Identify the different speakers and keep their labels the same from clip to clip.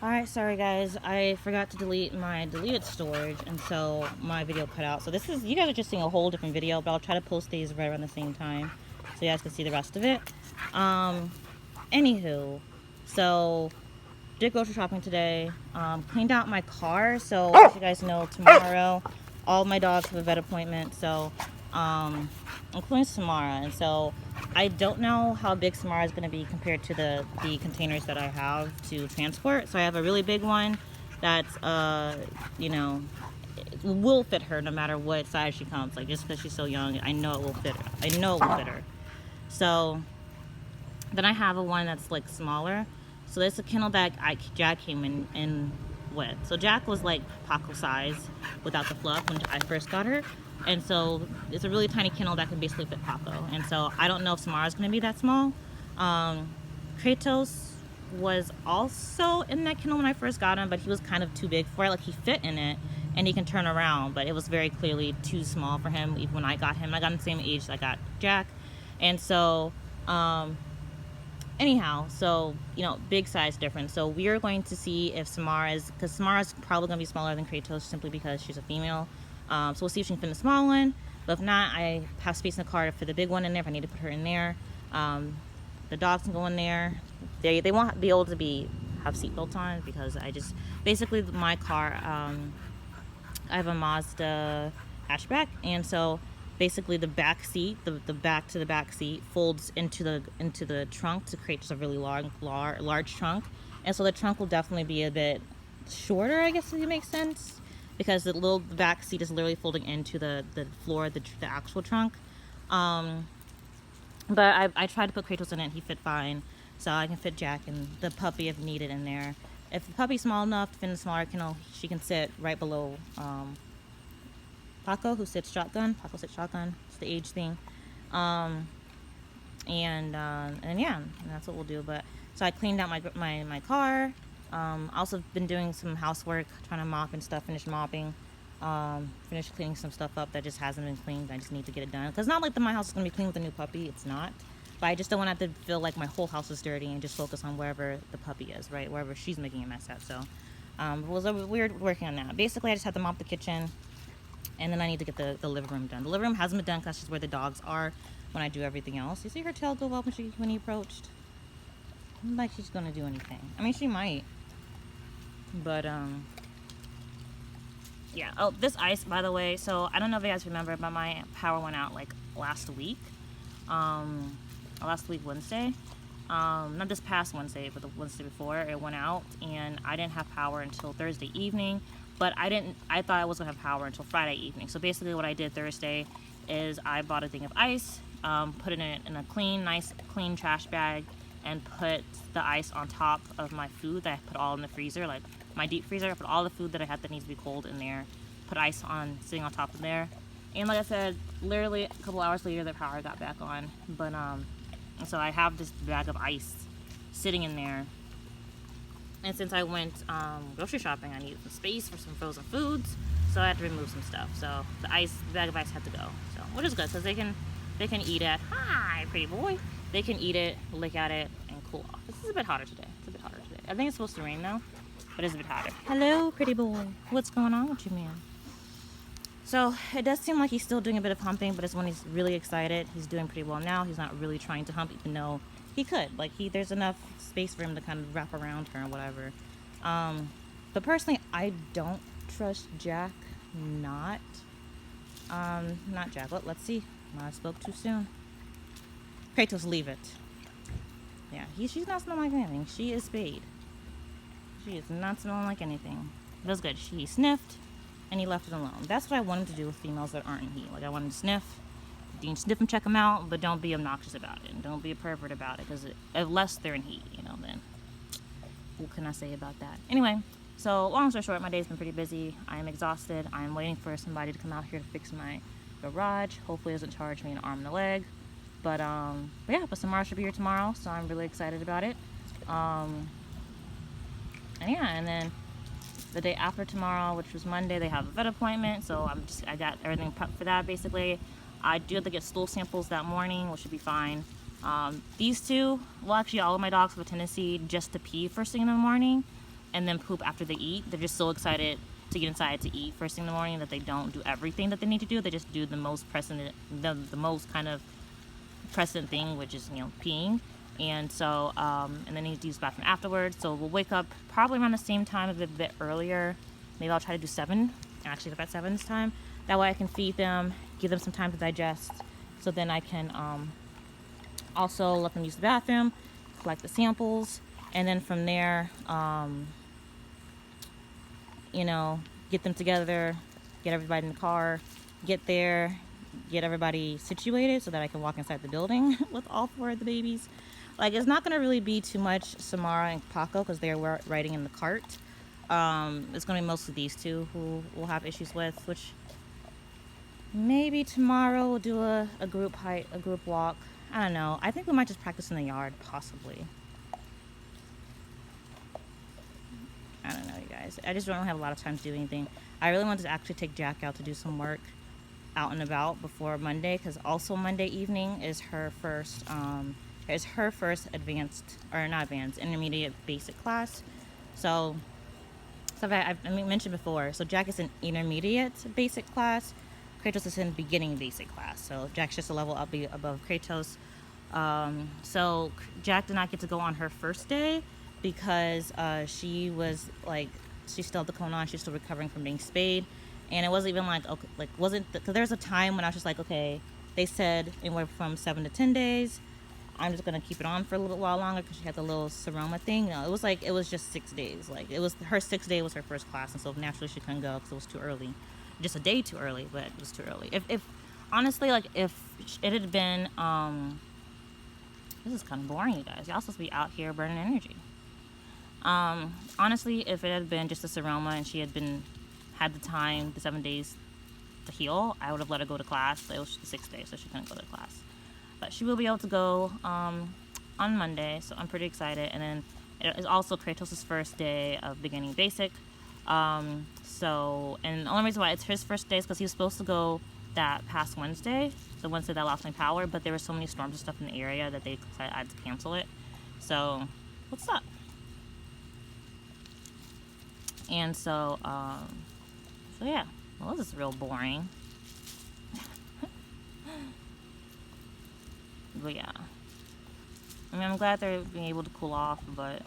Speaker 1: Alright, sorry guys, I forgot to delete my deleted storage, and so my video cut out. So this is, you guys are just seeing a whole different video, but I'll try to post these right around the same time so you guys can see the rest of it. Anywho, so did grocery shopping today, cleaned out my car. So as you guys know, tomorrow all my dogs have a vet appointment, so including Samara. And so I don't know how big Samara is going to be compared to the containers that I have to transport. So I have a really big one that's you know, it will fit her no matter what size she comes. Like, just because she's so young, I know it will fit her. I know it will fit her. So then I have a one that's like smaller. So there's a kennel that Jack came in with. So Jack was like Paco size without the fluff when I first got her. And so it's a really tiny kennel that can basically fit Paco. And so I don't know if Samara's going to be that small. Kratos was also in that kennel when I first got him, but he was kind of too big for it. Like, he fit in it and he can turn around, but it was very clearly too small for him even when I got him. I got him the same age that I got Jack. And so anyhow, so, you know, big size difference. So we are going to see if Samara is, because Samara's probably going to be smaller than Kratos simply because she's a female. So we'll see if she can fit in the small one. But if not, I have space in the car for the big one in there if I need to put her in there. The dogs can go in there. They won't be able to have seatbelts on because I just, basically my car, I have a Mazda hatchback, and so basically the back seat, the back to the back seat folds into the trunk to create just a really large trunk. And so the trunk will definitely be a bit shorter, I guess, if it makes sense, because the back seat is literally folding into the floor, the actual trunk. But I tried to put Kratos in it, he fit fine. So I can fit Jack and the puppy if needed in there. If the puppy's small enough to fit in the smaller kennel, she can sit right below Paco, who sits shotgun. Paco sits shotgun. It's the age thing. And yeah, and that's what we'll do. But so I cleaned out my car. Also been doing some housework, trying to mop and stuff. Finished mopping. Finished cleaning some stuff up that just hasn't been cleaned. I just need to get it done. Because not like my house is going to be clean with a new puppy. It's not. But I just don't want to have to feel like my whole house is dirty and just focus on wherever the puppy is, right? Wherever she's making a mess at. So it was a weird working on that. Basically, I just had to mop the kitchen. And then I need to get the living room done. The living room hasn't been done because that's where the dogs are when I do everything else. You see her tail go up when he approached? Like she's going to do anything. I mean, she might. But, yeah. Oh, this ice, by the way. So, I don't know if you guys remember, but my power went out, like, last week. Last week, Wednesday. Not this past Wednesday, but the Wednesday before. It went out, and I didn't have power until Thursday evening. But I thought I was going to have power until Friday evening. So, basically, what I did Thursday is I bought a thing of ice, put it in a nice, clean trash bag, and put the ice on top of my food that I put all in the freezer, like my deep freezer. I put all the food that I had that needs to be cold in there, put ice on, sitting on top of there. And like I said, literally a couple hours later, the power got back on. But, so I have this bag of ice sitting in there. And since I went grocery shopping, I needed some space for some frozen foods, so I had to remove some stuff. So the bag of ice had to go. So, which is good, because they can eat it. Hi, pretty boy. They can eat it, lick at it, and cool off. This is a bit hotter today. I think it's supposed to rain though, but it's a bit hotter. Hello, pretty boy. What's going on with you, man? So it does seem like he's still doing a bit of humping, but it's when he's really excited. He's doing pretty well now. He's not really trying to hump, even though he could. Like, there's enough space for him to kind of wrap around her or whatever. But personally, I don't trust Jack. Not Jack. Let's see. I spoke too soon. Kratos, leave it. Yeah, she's not smelling like anything. She is Spayed. She is not smelling like anything. It was good. He sniffed, and he left it alone. That's what I want him to do with females that aren't in heat. Like, I want him to sniff. You can sniff and check them out, but don't be obnoxious about it. And don't be a pervert about it, because unless they're in heat, then what can I say about that? Anyway, so long story short, my day's been pretty busy. I am exhausted. I am waiting for somebody to come out here to fix my garage. Hopefully it doesn't charge me an arm and a leg. But Samara should be here tomorrow, so I'm really excited about it. And then the day after tomorrow, which was Monday, they have a vet appointment, so I got everything prepped for that, basically. I do have to get stool samples that morning, which should be fine. These two, well, actually all of my dogs have a tendency just to pee first thing in the morning. and then poop after they eat. They're just so excited to get inside to eat first thing in the morning that they don't do everything that they need to do. They just do the most precedent, the most kind of precedent thing, which is, you know, peeing. And so, and then he needs to use the bathroom afterwards. So we'll wake up probably around the same time, a bit earlier. Maybe I'll try to do 7. Actually, if at 7 this time. That way I can feed them, give them some time to digest. So then I can also let them use the bathroom, collect the samples, and then from there, you know, get them together, get everybody in the car, get there, get everybody situated so that I can walk inside the building with all 4 of the babies. Like, it's not going to really be too much Samara and Paco because they're riding in the cart. It's going to be mostly these 2 who we'll have issues with, which maybe tomorrow we'll do a group hike, a group walk. I don't know. I think we might just practice in the yard, possibly. I don't know, you guys. I just don't have a lot of time to do anything. I really wanted to actually take Jack out to do some work out and about before Monday, because also Monday evening is her first advanced, or not advanced, intermediate basic class. So I mentioned before, so Jack is in intermediate basic class, Kratos is in beginning basic class. So Jack's just a level up above Kratos. So Jack did not get to go on her first day because she was like, she still had the cone on, she's still recovering from being spayed. And it wasn't even like, okay, like wasn't, because there was a time when I was just like, okay, they said anywhere from 7 to 10 days. I'm just gonna keep it on for a little while longer because she had the little seroma thing. No, it was just 6 days. Like, it was her 6th day was her first class, and so naturally she couldn't go because it was too early, just a day too early. But it was too early. If honestly, like, if it had been, this is kind of boring, you guys. Y'all supposed to be out here burning energy. Honestly, if it had been just a seroma and she had had the time, the 7 days to heal, I would have let her go to class. It was the 6th day, so she couldn't go to class. But she will be able to go on Monday, so I'm pretty excited. And then it is also Kratos' first day of beginning basic. And the only reason why it's his first day is because he was supposed to go that past Wednesday, the Wednesday that lost my power, but there were so many storms and stuff in the area that they decided I had to cancel it. So, what's up? And so yeah, well, this is real boring. But yeah, I mean, I'm glad they're being able to cool off, but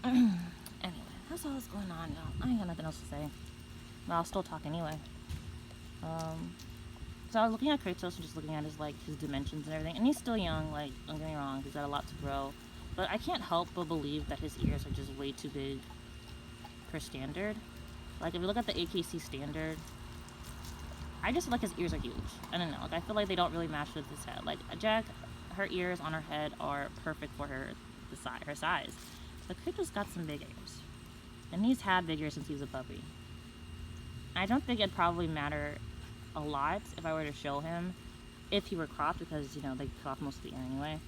Speaker 1: anyway, that's all that's going on, y'all. I ain't got nothing else to say, but I'll still talk anyway. So I was looking at Kratos and just looking at his dimensions and everything, and he's still young, like, don't get me wrong, he's got a lot to grow, but I can't help but believe that his ears are just way too big per standard. Like, if you look at the AKC standard, I just feel like his ears are huge. I don't know. Like, I feel like they don't really match with his head. Like, Jack, her ears on her head are perfect for her size. But Kratos got some big ears. And he's had big ears since he was a puppy. I don't think it'd probably matter a lot if I were to show him if he were cropped, because, you know, they crop most of the ear anyway.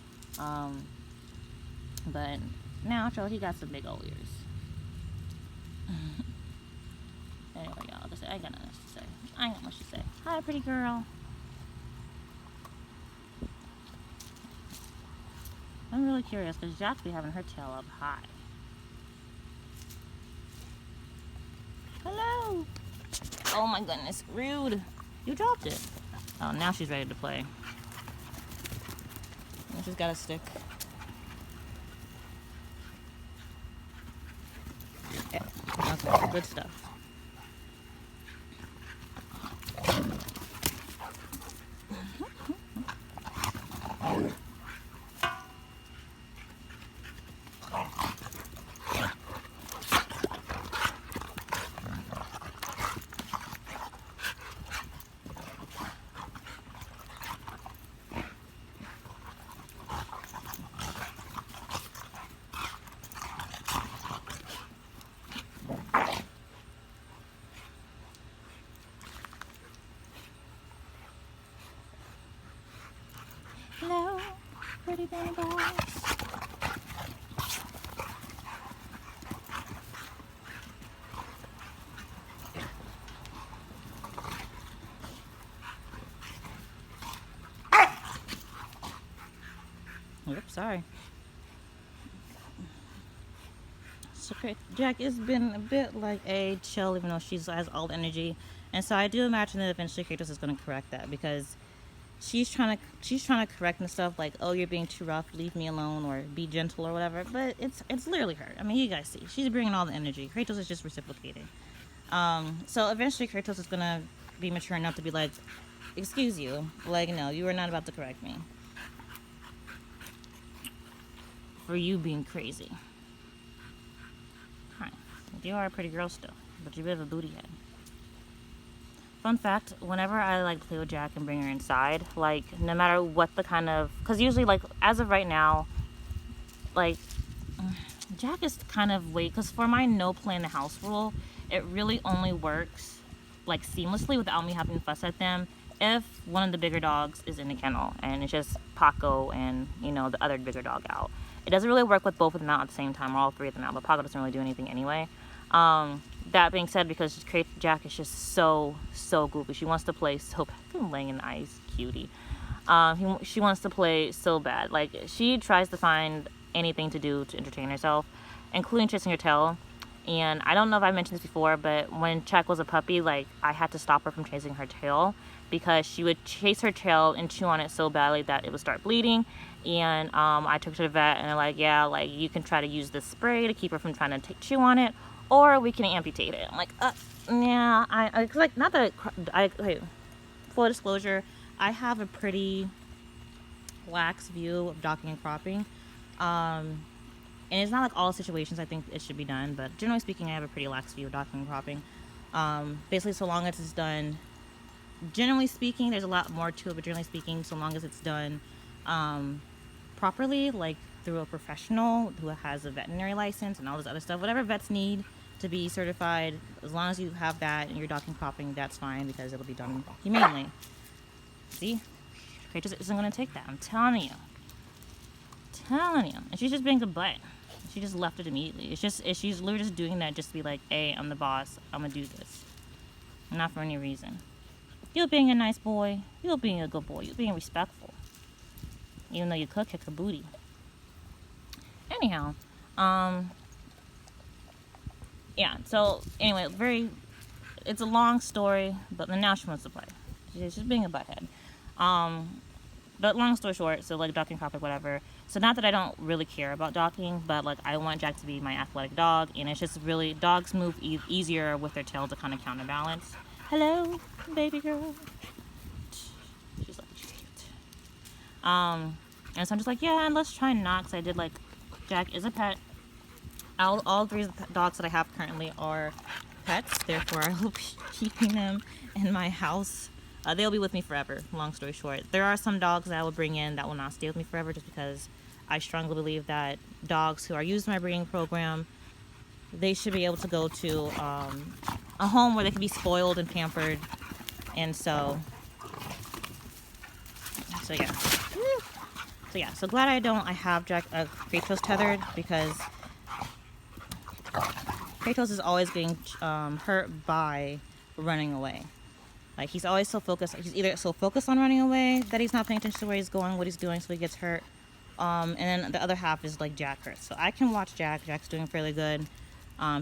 Speaker 1: But now, he got some big old ears. Anyway, y'all, I ain't got nothing else to say. I ain't got much to say. Hi, pretty girl. I'm really curious because Jack be having her tail up high. Hello. Oh my goodness, rude. You dropped it. Oh, now she's ready to play. And she's got a stick. Yeah. Okay, good stuff. Hello, pretty bunny boys. Oops, sorry. So Jack has been a bit like a chill, even though she has all the energy. And so I do imagine that eventually Kratos is going to correct that, because she's trying to correct and stuff like, oh, you're being too rough, leave me alone, or be gentle or whatever. But it's literally her. I mean, you guys see, she's bringing all the energy. Kratos is just reciprocating. So eventually Kratos is gonna be mature enough to be like, excuse you, like, no, you are not about to correct me for you being crazy. Hi, you are a pretty girl still, but you're a bit of a booty head. Fun fact, whenever I like play with Jack and bring her inside, like, no matter what the kind of, because usually, like, as of right now, like, Jack is kind of because for my no play in the house rule, it really only works like seamlessly without me having to fuss at them if one of the bigger dogs is in the kennel and it's just Paco and, you know, the other bigger dog out. It doesn't really work with both of them out at the same time, or all three of them out, but Paco doesn't really do anything anyway. That being said, because Jack is just so goofy, she wants to play so bad. Laying in the ice, cutie. She wants to play so bad. Like, she tries to find anything to do to entertain herself, including chasing her tail. And I don't know if I mentioned this before, but when Chuck was a puppy, like, I had to stop her from chasing her tail, because she would chase her tail and chew on it so badly that it would start bleeding. And I took her to the vet, and they're like, yeah, like, you can try to use this spray to keep her from trying to chew on it, or we can amputate it. I'm like, yeah, I like, not that okay, full disclosure, I have a pretty lax view of docking and cropping. And it's not like all situations I think it should be done, but generally speaking, I have a pretty lax view of docking and cropping. Basically, so long as it's done, generally speaking, there's a lot more to it, but generally speaking, so long as it's done properly, like through a professional who has a veterinary license and all this other stuff, whatever vets need to be certified, as long as you have that and you're docking and cropping, that's fine, because it'll be done humanely. See? Kratos isn't going to take that. I'm telling you. And she's just being a butt. She just left it immediately. She's literally just doing that just to be like, hey, I'm the boss, I'm gonna do this, not for any reason. You're being a nice boy, you're being a good boy, you're being respectful, even though you could kick her booty. Anyhow, yeah, so anyway, it's a long story, but now she wants to play. She's just being a butthead. But long story short, so like docking, cropping, whatever. So not that I don't really care about docking, but like I want Jack to be my athletic dog, and it's just really, dogs move easier with their tail to kind of counterbalance. Hello, baby girl. She's like, she's cute. And so I'm just like, yeah, and let's try not, because I did like, Jack is a pet. All three of the dogs that I have currently are pets, therefore I will be keeping them in my house. They'll be with me forever, long story short. There are some dogs that I will bring in that will not stay with me forever, just because I strongly believe that dogs who are used in my breeding program, they should be able to go to a home where they can be spoiled and pampered. And so yeah. So glad I have Kratos tethered, because Kratos is always getting hurt by running away. Like, he's always so focused. He's either so focused on running away that he's not paying attention to where he's going, what he's doing, so he gets hurt. And then the other half is like Jack hurts. So I can watch Jack. Jack's doing fairly good.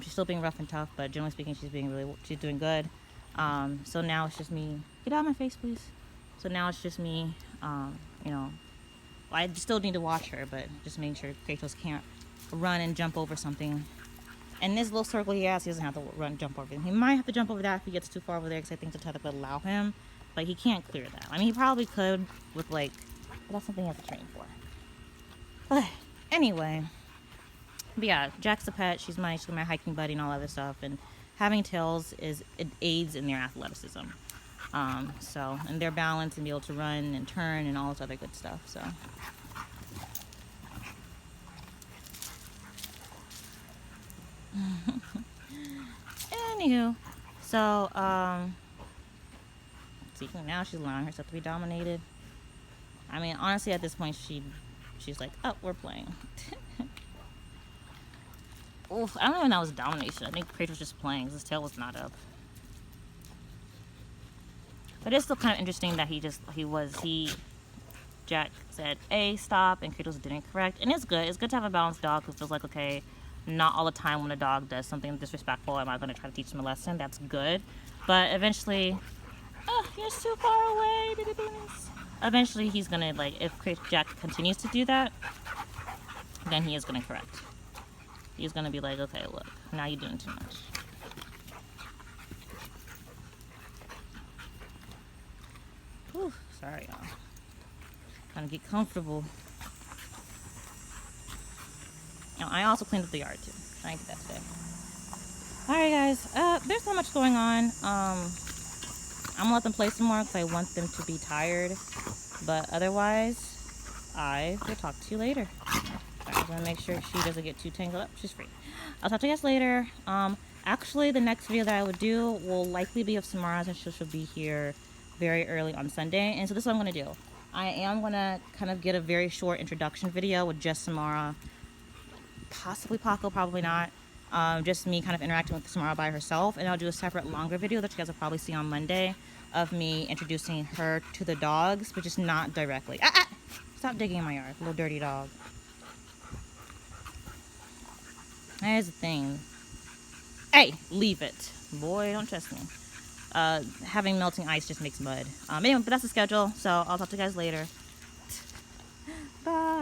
Speaker 1: She's still being rough and tough, but generally speaking, she's doing good. So now it's just me. Get out of my face, please. So now it's just me. You know, I still need to watch her, but just making sure Kratos can't run and jump over something. And this little circle he has, he doesn't have to jump over it. He might have to jump over that if he gets too far over there, because I think the tether would allow him, but he can't clear that. I mean, he probably could with, like, but that's something he has to train for. But anyway, but yeah, Jack's a pet. She's my hiking buddy and all other stuff. And having tails it aids in their athleticism. So, and their balance and be able to run and turn and all this other good stuff. So. Anywho, so see, now she's allowing herself to be dominated. I mean, honestly, at this point, she's like, oh, we're playing. Oof, I don't even know it was domination. I think Kratos was just playing, 'cause his tail was not up. But it's still kind of interesting that Jack said, A, stop, and Kratos didn't correct. And it's good to have a balanced dog who feels like, okay, not all the time when a dog does something disrespectful am I going to try to teach them a lesson. That's good. But eventually, oh, you're too far away, baby bunnies. Eventually, he's going to, like, if Jack continues to do that, then he is going to correct. He's going to be like, okay, look, now you're doing too much. Whew, sorry, y'all. Trying to get comfortable. Now, I also cleaned up the yard, too. I did that today. Alright, guys. There's not much going on. I'm going to let them play some more because I want them to be tired. But otherwise, I will talk to you later. I'm going to make sure she doesn't get too tangled up. She's free. I'll talk to you guys later. Actually, the next video that I would do will likely be of Samara, and she'll be here very early on Sunday. And so this is what I'm going to do. I am going to kind of get a very short introduction video with just Samara. Possibly Paco, probably not. Just me kind of interacting with Samara by herself. And I'll do a separate longer video that you guys will probably see on Monday of me introducing her to the dogs, but just not directly. Stop digging in my yard, little dirty dog. Here's the thing. Hey, leave it. Boy, don't trust me. Having melting ice just makes mud. Anyway, but that's the schedule, so I'll talk to you guys later. Bye.